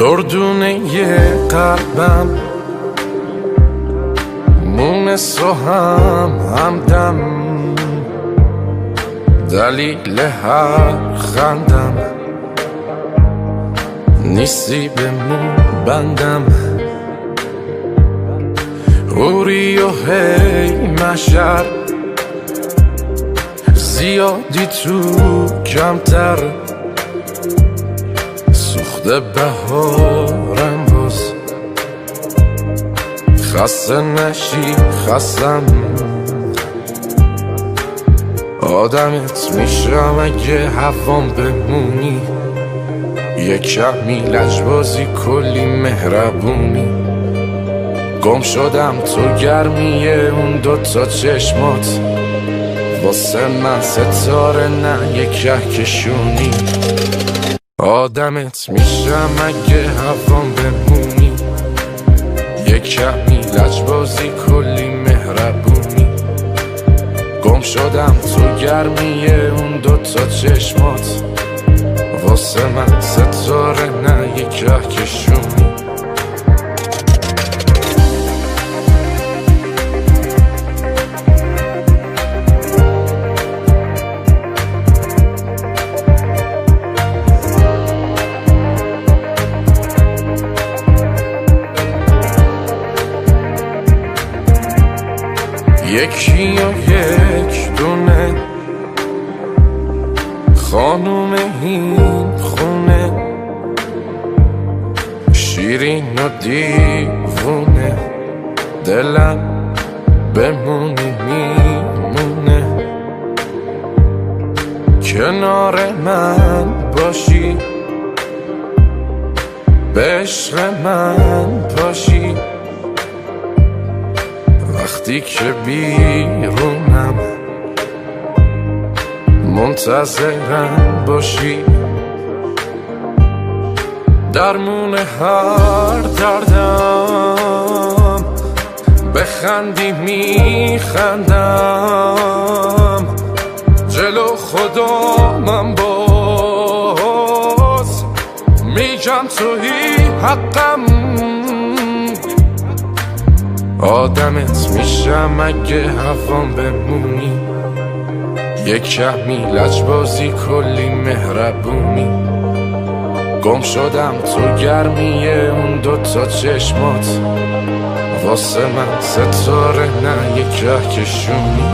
دردونه قلبم مونس و همدم دلیل هر خندم نیستی به مون بندم اوری و هی مشر زیادی تو کمتر سوخته بهارم باز خسته نشی خستم آدمت میشم اگه هوام بمونی یه کمی لجبازی کلی مهربونی گم شدم تو گرمی اون دوتا چشمات واسه من ستاره نه یه کهکشونی آدمت میشم اگه هوام بمونی یه کمی لجبازی کلی مهربونی گم شدم تو گرمی اون دوتا چشمات واسه من ستاره نه یه کهکشونی یکی و یک دونه خانوم این خونه شیرین و دیوونه دلم بمونی میمونه کنار من باشی به عشق من باشی وقتی که بیرونم منتظرم باشی درمون هر دردم بخندی میخندم جلو خدا من باز میگم تویی حقم آدمت میشم اگه هوام بمونی یه کمی لجبازی کلی مهربونی گم شدم تو گرمی اون دوتا چشمات واسه من ستاره نه یه کهکشونی